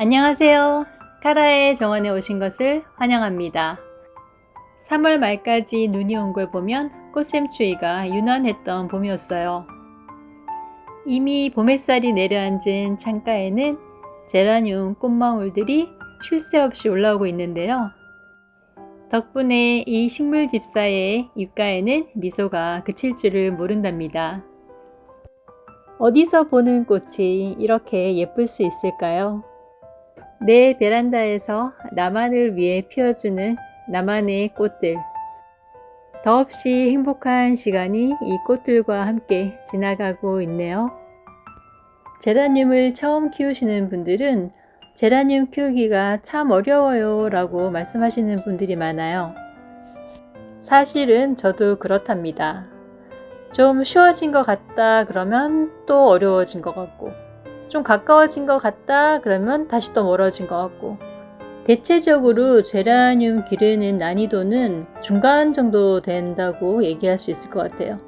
안녕하세요. 카라의 정원에 오신 것을 환영합니다. 3월 말까지 눈이 온 걸 보면 꽃샘추위가 유난했던 봄이었어요. 이미 봄 햇살이 내려앉은 창가에는 제라늄 꽃망울들이 쉴 새 없이 올라오고 있는데요. 덕분에 이 식물 집사의 입가에는 미소가 그칠 줄을 모른답니다. 어디서 보는 꽃이 이렇게 예쁠 수 있을까요? 내 베란다에서 나만을 위해 피워주는 나만의 꽃들. 더없이 행복한 시간이 이 꽃들과 함께 지나가고 있네요. 제라늄을 처음 키우시는 분들은 제라늄 키우기가 참 어려워요 라고 말씀하시는 분들이 많아요. 사실은 저도 그렇답니다. 좀 쉬워진 것 같다 그러면 또 어려워진 것 같고, 좀 가까워진 것 같다 그러면 다시 또 멀어진 것 같고, 대체적으로 제라늄 기르는 난이도는 중간 정도 된다고 얘기할 수 있을 것 같아요.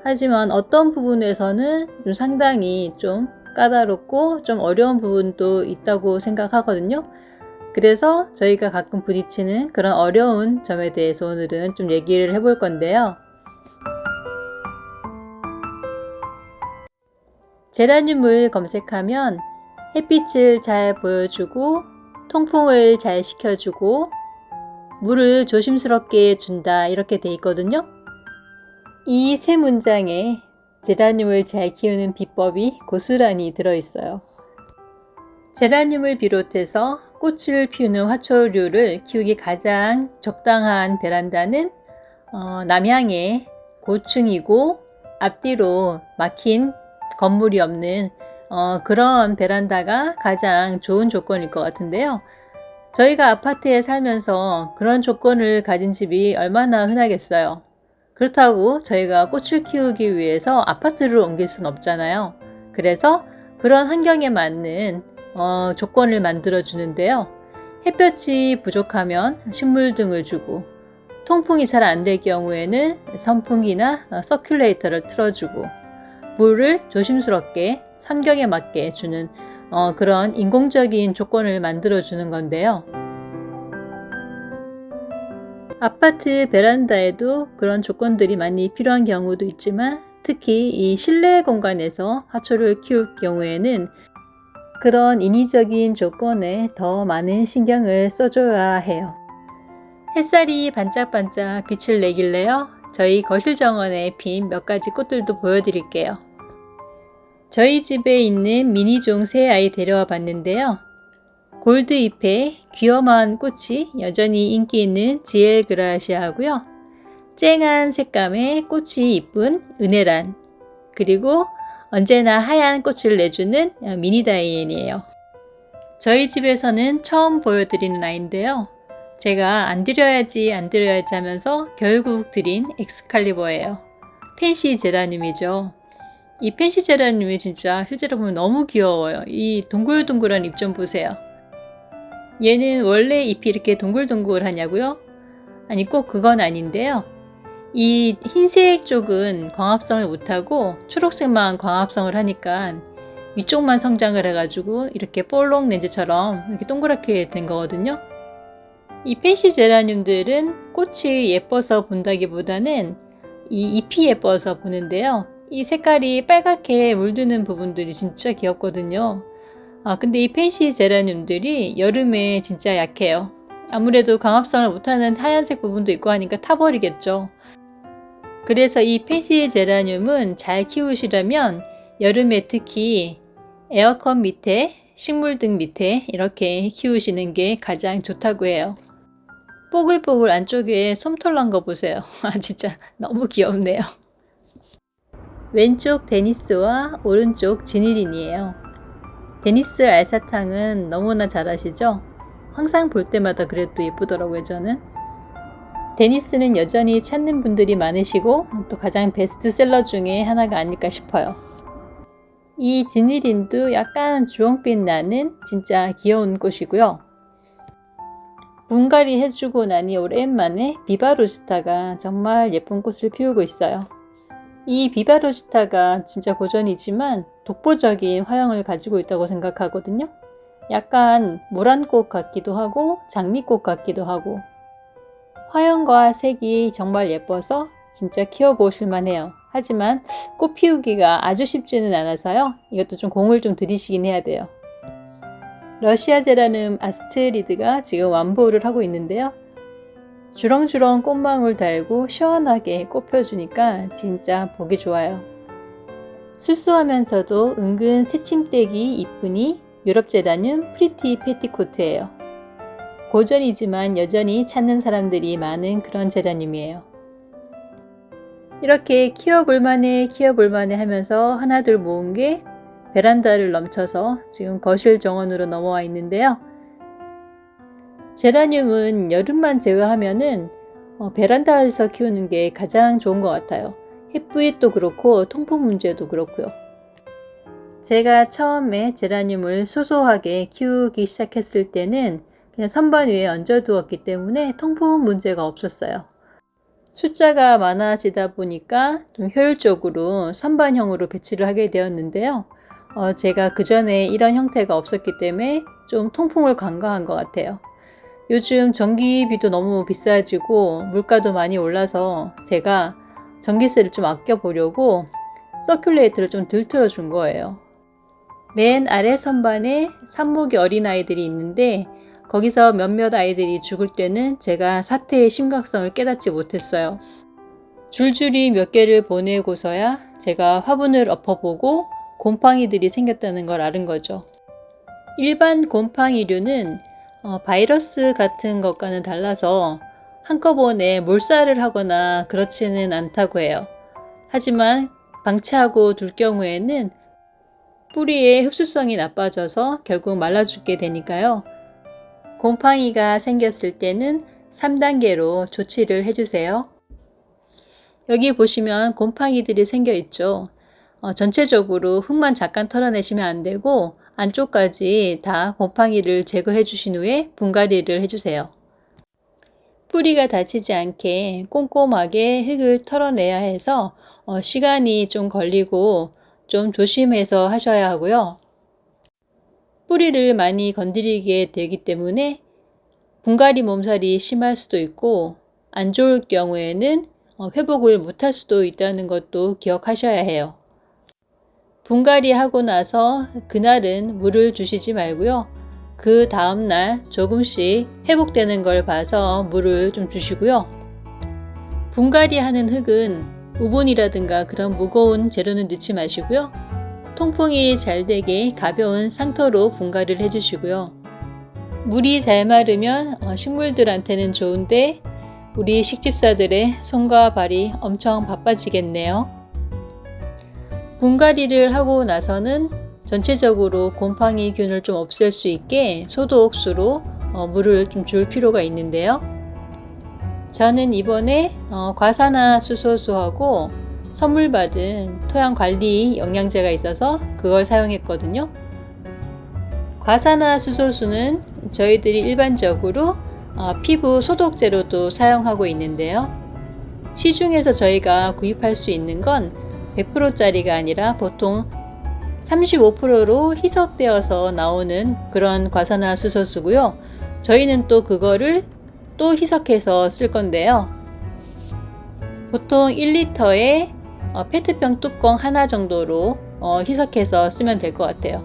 하지만 어떤 부분에서는 좀 상당히 좀 까다롭고 좀 어려운 부분도 있다고 생각하거든요. 그래서 저희가 가끔 부딪히는 그런 어려운 점에 대해서 오늘은 좀 얘기를 해볼 건데요. 제라늄을 검색하면 햇빛을 잘 보여주고 통풍을 잘 시켜주고 물을 조심스럽게 준다 이렇게 돼 있거든요. 이 세 문장에 제라늄을 잘 키우는 비법이 고스란히 들어있어요. 제라늄을 비롯해서 꽃을 피우는 화초류를 키우기 가장 적당한 베란다는 남향의 고층이고 앞뒤로 막힌 건물이 없는 그런 베란다가 가장 좋은 조건일 것 같은데요. 저희가 아파트에 살면서 그런 조건을 가진 집이 얼마나 흔하겠어요. 그렇다고 저희가 꽃을 키우기 위해서 아파트를 옮길 수는 없잖아요. 그래서 그런 환경에 맞는 조건을 만들어 주는데요. 햇볕이 부족하면 식물등을 주고, 통풍이 잘 안 될 경우에는 선풍기나 서큘레이터를 틀어주고, 물을 조심스럽게 환경에 맞게 주는 그런 인공적인 조건을 만들어 주는 건데요. 아파트 베란다에도 그런 조건들이 많이 필요한 경우도 있지만, 특히 이 실내 공간에서 화초를 키울 경우에는 그런 인위적인 조건에 더 많은 신경을 써줘야 해요. 햇살이 반짝반짝 빛을 내길래요. 저희 거실 정원에 핀 몇 가지 꽃들도 보여드릴게요. 저희 집에 있는 미니종 새 아이 데려와 봤는데요. 골드 잎의 귀염한 꽃이 여전히 인기 있는 지엘 그라시아하고요. 쨍한 색감의 꽃이 이쁜 은혜란, 그리고 언제나 하얀 꽃을 내주는 미니 다이앤이에요. 저희 집에서는 처음 보여드리는 아이인데요. 제가 안 드려야지 하면서 결국 드린 엑스칼리버예요. 펜시 제라늄이죠. 이 펜시 제라늄이 진짜 실제로 보면 너무 귀여워요. 이 동글동글한 잎 좀 보세요. 얘는 원래 잎이 이렇게 동글동글하냐고요? 아니, 꼭 그건 아닌데요. 이 흰색 쪽은 광합성을 못하고 초록색만 광합성을 하니까 위쪽만 성장을 해가지고 이렇게 볼록 렌즈처럼 이렇게 동그랗게 된 거거든요. 이 펜시 제라늄들은 꽃이 예뻐서 본다기보다는 이 잎이 예뻐서 보는데요. 이 색깔이 빨갛게 물드는 부분들이 진짜 귀엽거든요. 근데 이 펜시 제라늄들이 여름에 진짜 약해요. 아무래도 광합성을 못하는 하얀색 부분도 있고 하니까 타버리겠죠. 그래서 이 펜시 제라늄은 잘 키우시려면 여름에 특히 에어컨 밑에, 식물등 밑에 이렇게 키우시는 게 가장 좋다고 해요. 뽀글뽀글 안쪽에 솜털 난 거 보세요. 진짜 너무 귀엽네요. 왼쪽 데니스와 오른쪽 지니린이에요. 데니스 알사탕은 너무나 잘 아시죠? 항상 볼 때마다 그래도 예쁘더라고요, 저는. 데니스는 여전히 찾는 분들이 많으시고 또 가장 베스트셀러 중에 하나가 아닐까 싶어요. 이 지니린도 약간 주홍빛 나는 진짜 귀여운 꽃이고요. 분갈이 해주고 나니 오랜만에 비바로스타가 정말 예쁜 꽃을 피우고 있어요. 이 비바로스타가 진짜 고전이지만 독보적인 화형을 가지고 있다고 생각하거든요. 약간 모란꽃 같기도 하고 장미꽃 같기도 하고 화형과 색이 정말 예뻐서 진짜 키워보실 만해요. 하지만 꽃 피우기가 아주 쉽지는 않아서요. 이것도 좀 공을 좀 들이시긴 해야 돼요. 러시아 제라늄 아스트리드가 지금 완보를 하고 있는데요. 주렁주렁 꽃망울 달고 시원하게 꽃 펴주니까 진짜 보기 좋아요. 수수하면서도 은근 새침대기 이쁘니 유럽 제라늄 프리티 페티코트예요. 고전이지만 여전히 찾는 사람들이 많은 그런 제라늄이에요. 이렇게 키워볼만해 하면서 하나둘 모은 게 베란다를 넘쳐서 지금 거실 정원으로 넘어와 있는데요. 제라늄은 여름만 제외하면은 베란다에서 키우는 게 가장 좋은 것 같아요. 햇빛도 그렇고 통풍 문제도 그렇고요. 제가 처음에 제라늄을 소소하게 키우기 시작했을 때는 그냥 선반 위에 얹어두었기 때문에 통풍 문제가 없었어요. 숫자가 많아지다 보니까 좀 효율적으로 선반형으로 배치를 하게 되었는데요. 제가 그 전에 이런 형태가 없었기 때문에 좀 통풍을 간과한 것 같아요. 요즘 전기비도 너무 비싸지고 물가도 많이 올라서 제가 전기세를 좀 아껴보려고 서큘레이터를 좀 들틀어 준 거예요. 맨 아래 선반에 삽목이 어린 아이들이 있는데 거기서 몇몇 아이들이 죽을 때는 제가 사태의 심각성을 깨닫지 못했어요. 줄줄이 몇 개를 보내고서야 제가 화분을 엎어보고 곰팡이들이 생겼다는 걸 알은 거죠. 일반 곰팡이류는 바이러스 같은 것과는 달라서 한꺼번에 몰살을 하거나 그렇지는 않다고 해요. 하지만 방치하고 둘 경우에는 뿌리의 흡수성이 나빠져서 결국 말라 죽게 되니까요. 곰팡이가 생겼을 때는 3단계로 조치를 해주세요. 여기 보시면 곰팡이들이 생겨 있죠. 전체적으로 흙만 잠깐 털어내시면 안 되고 안쪽까지 다 곰팡이를 제거해 주신 후에 분갈이를 해주세요. 뿌리가 다치지 않게 꼼꼼하게 흙을 털어내야 해서 시간이 좀 걸리고 좀 조심해서 하셔야 하고요. 뿌리를 많이 건드리게 되기 때문에 분갈이 몸살이 심할 수도 있고 안 좋을 경우에는 회복을 못할 수도 있다는 것도 기억하셔야 해요. 분갈이 하고 나서 그날은 물을 주시지 말고요. 그 다음날 조금씩 회복되는 걸 봐서 물을 좀 주시고요. 분갈이 하는 흙은 우분이라든가 그런 무거운 재료는 넣지 마시고요. 통풍이 잘 되게 가벼운 상토로 분갈이를 해주시고요. 물이 잘 마르면 식물들한테는 좋은데 우리 식집사들의 손과 발이 엄청 바빠지겠네요. 분갈이를 하고 나서는 전체적으로 곰팡이균을 좀 없앨 수 있게 소독수로 물을 좀 줄 필요가 있는데요. 저는 이번에 과산화수소수하고 선물 받은 토양관리 영양제가 있어서 그걸 사용했거든요. 과산화수소수는 저희들이 일반적으로 피부 소독제로도 사용하고 있는데요. 시중에서 저희가 구입할 수 있는 건 100%짜리가 아니라 보통 35%로 희석되어서 나오는 그런 과산화수소수고요. 저희는 또 그거를 또 희석해서 쓸 건데요. 보통 1리터에 페트병 뚜껑 하나 정도로 희석해서 쓰면 될 것 같아요.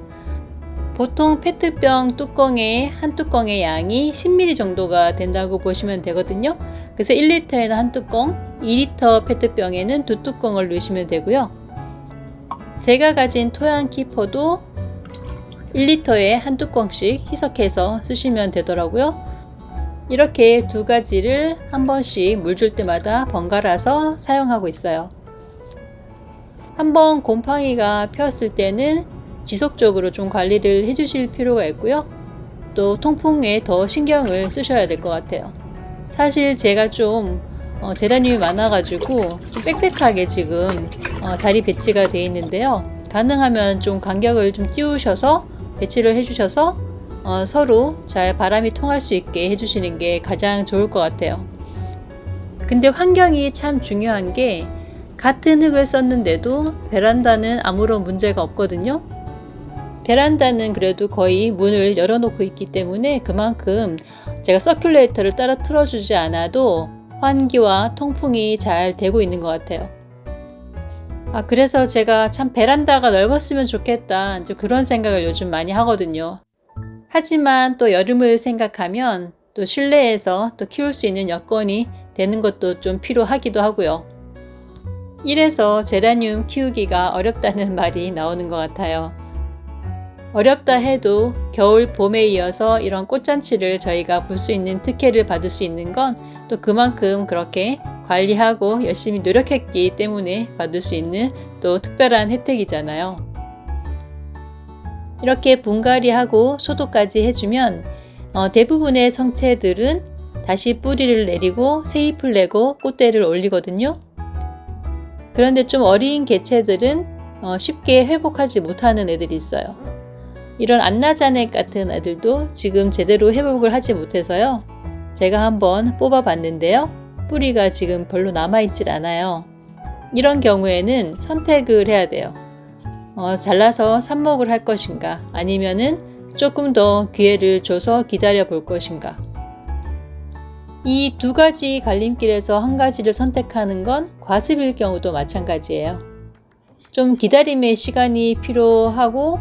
보통 페트병 뚜껑의 한 뚜껑의 양이 10ml 정도가 된다고 보시면 되거든요. 그래서 1리터에는 한 뚜껑, 2리터 페트병에는 두 뚜껑을 넣으시면 되고요. 제가 가진 토양 키퍼도 1리터에 한 뚜껑씩 희석해서 쓰시면 되더라고요. 이렇게 두 가지를 한 번씩 물 줄 때마다 번갈아서 사용하고 있어요. 한번 곰팡이가 피었을 때는 지속적으로 좀 관리를 해주실 필요가 있고요. 또 통풍에 더 신경을 쓰셔야 될 것 같아요. 사실 제가 좀 제라늄이 많아가지고 좀 빽빽하게 지금 자리 배치가 되어 있는데요. 가능하면 좀 간격을 좀 띄우셔서 배치를 해주셔서 서로 잘 바람이 통할 수 있게 해주시는 게 가장 좋을 것 같아요. 근데 환경이 참 중요한 게 같은 흙을 썼는데도 베란다는 아무런 문제가 없거든요. 베란다는 그래도 거의 문을 열어놓고 있기 때문에 그만큼 제가 서큘레이터를 따로 틀어주지 않아도 환기와 통풍이 잘 되고 있는 것 같아요. 그래서 제가 참 베란다가 넓었으면 좋겠다, 이제 그런 생각을 요즘 많이 하거든요. 하지만 또 여름을 생각하면 또 실내에서 또 키울 수 있는 여건이 되는 것도 좀 필요하기도 하고요. 이래서 제라늄 키우기가 어렵다는 말이 나오는 것 같아요. 어렵다 해도 겨울, 봄에 이어서 이런 꽃잔치를 저희가 볼 수 있는 특혜를 받을 수 있는 건 또 그만큼 그렇게 관리하고 열심히 노력했기 때문에 받을 수 있는 또 특별한 혜택이잖아요. 이렇게 분갈이하고 소독까지 해주면 대부분의 성체들은 다시 뿌리를 내리고 새 잎을 내고 꽃대를 올리거든요. 그런데 좀 어린 개체들은 쉽게 회복하지 못하는 애들이 있어요. 이런 안나자넥 같은 애들도 지금 제대로 회복을 하지 못해서요. 제가 한번 뽑아 봤는데요. 뿌리가 지금 별로 남아있질 않아요. 이런 경우에는 선택을 해야 돼요. 잘라서 삽목을 할 것인가, 아니면은 조금 더 기회를 줘서 기다려 볼 것인가. 이 두 가지 갈림길에서 한 가지를 선택하는 건 과습일 경우도 마찬가지예요. 좀 기다림의 시간이 필요하고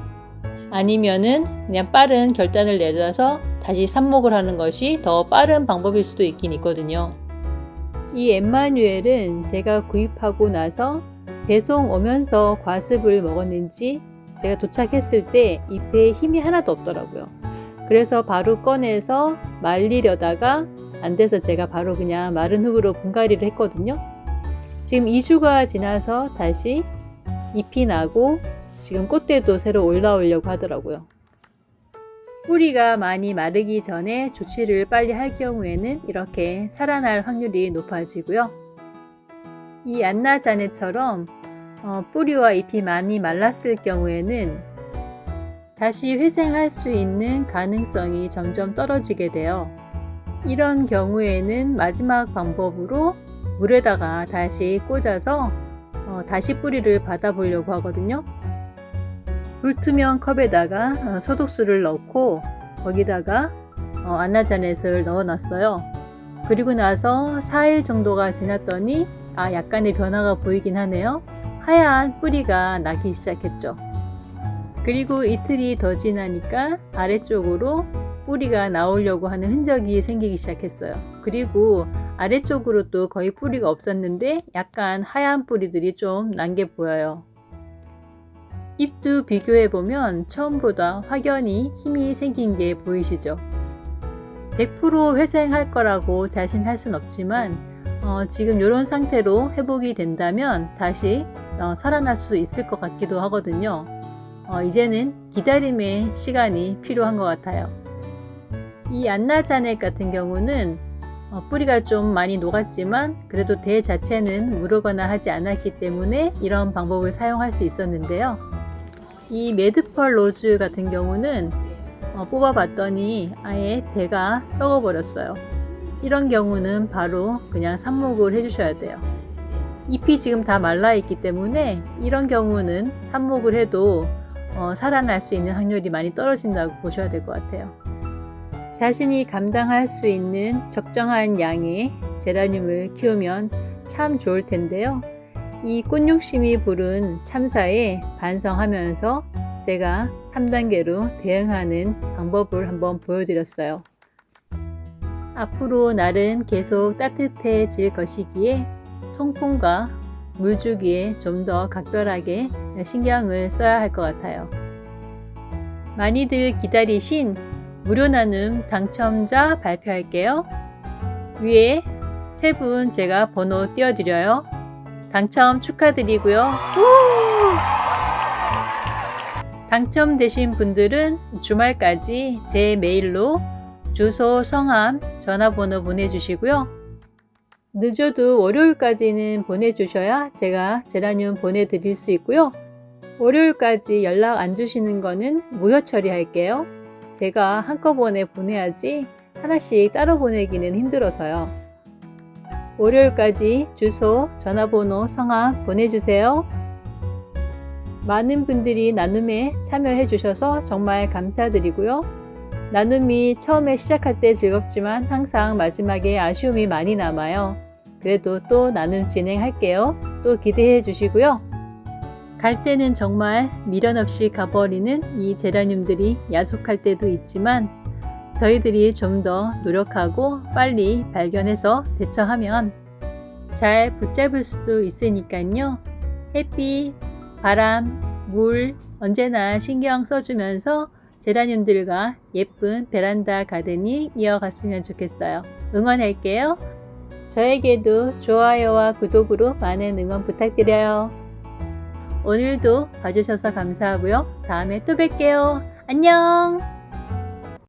아니면은 그냥 빠른 결단을 내려서 다시 삽목을 하는 것이 더 빠른 방법일 수도 있긴 있거든요. 이 엠마뉴엘은 제가 구입하고 나서 배송 오면서 과습을 먹었는지 제가 도착했을 때 잎에 힘이 하나도 없더라고요. 그래서 바로 꺼내서 말리려다가 안 돼서 제가 바로 그냥 마른 흙으로 분갈이를 했거든요. 지금 2주가 지나서 다시 잎이 나고 지금 꽃대도 새로 올라오려고 하더라고요. 뿌리가 많이 마르기 전에 조치를 빨리 할 경우에는 이렇게 살아날 확률이 높아지고요. 이 안나자네처럼 뿌리와 잎이 많이 말랐을 경우에는 다시 회생할 수 있는 가능성이 점점 떨어지게 돼요. 이런 경우에는 마지막 방법으로 물에다가 다시 꽂아서 다시 뿌리를 받아보려고 하거든요. 불투명 컵에다가 소독수를 넣고 거기다가 안나자넷을 넣어놨어요. 그리고 나서 4일 정도가 지났더니 약간의 변화가 보이긴 하네요. 하얀 뿌리가 나기 시작했죠. 그리고 이틀이 더 지나니까 아래쪽으로 뿌리가 나오려고 하는 흔적이 생기기 시작했어요. 그리고 아래쪽으로 또 거의 뿌리가 없었는데 약간 하얀 뿌리들이 좀 난 게 보여요. 잎도 비교해보면 처음보다 확연히 힘이 생긴 게 보이시죠? 100% 회생할 거라고 자신할 순 없지만 지금 이런 상태로 회복이 된다면 다시 살아날 수 있을 것 같기도 하거든요. 이제는 기다림의 시간이 필요한 것 같아요. 이 안나자넥 같은 경우는 뿌리가 좀 많이 녹았지만 그래도 대 자체는 무르거나 하지 않았기 때문에 이런 방법을 사용할 수 있었는데요. 이 매드펄 로즈 같은 경우는 뽑아봤더니 아예 대가 썩어버렸어요. 이런 경우는 바로 그냥 삽목을 해주셔야 돼요. 잎이 지금 다 말라있기 때문에 이런 경우는 삽목을 해도 살아날 수 있는 확률이 많이 떨어진다고 보셔야 될 것 같아요. 자신이 감당할 수 있는 적정한 양의 제라늄을 키우면 참 좋을 텐데요. 이 꽃욕심이 부른 참사에 반성하면서 제가 3단계로 대응하는 방법을 한번 보여드렸어요. 앞으로 날은 계속 따뜻해질 것이기에 통풍과 물주기에 좀 더 각별하게 신경을 써야 할 것 같아요. 많이들 기다리신 무료 나눔 당첨자 발표할게요. 위에 3분 제가 번호 띄워드려요. 당첨 축하드리고요. 당첨되신 분들은 주말까지 제 메일로 주소, 성함, 전화번호 보내주시고요. 늦어도 월요일까지는 보내주셔야 제가 제라늄 보내드릴 수 있고요. 월요일까지 연락 안 주시는 거는 무효 처리할게요. 제가 한꺼번에 보내야지 하나씩 따로 보내기는 힘들어서요. 월요일까지 주소, 전화번호, 성함 보내주세요. 많은 분들이 나눔에 참여해 주셔서 정말 감사드리고요. 나눔이 처음에 시작할 때 즐겁지만 항상 마지막에 아쉬움이 많이 남아요. 그래도 또 나눔 진행할게요. 또 기대해 주시고요. 갈 때는 정말 미련 없이 가버리는 이 제라늄들이 야속할 때도 있지만 저희들이 좀 더 노력하고 빨리 발견해서 대처하면 잘 붙잡을 수도 있으니까요. 햇빛, 바람, 물 언제나 신경 써주면서 제라늄들과 예쁜 베란다 가든이 이어갔으면 좋겠어요. 응원할게요. 저에게도 좋아요와 구독으로 많은 응원 부탁드려요. 오늘도 봐주셔서 감사하고요. 다음에 또 뵐게요. 안녕!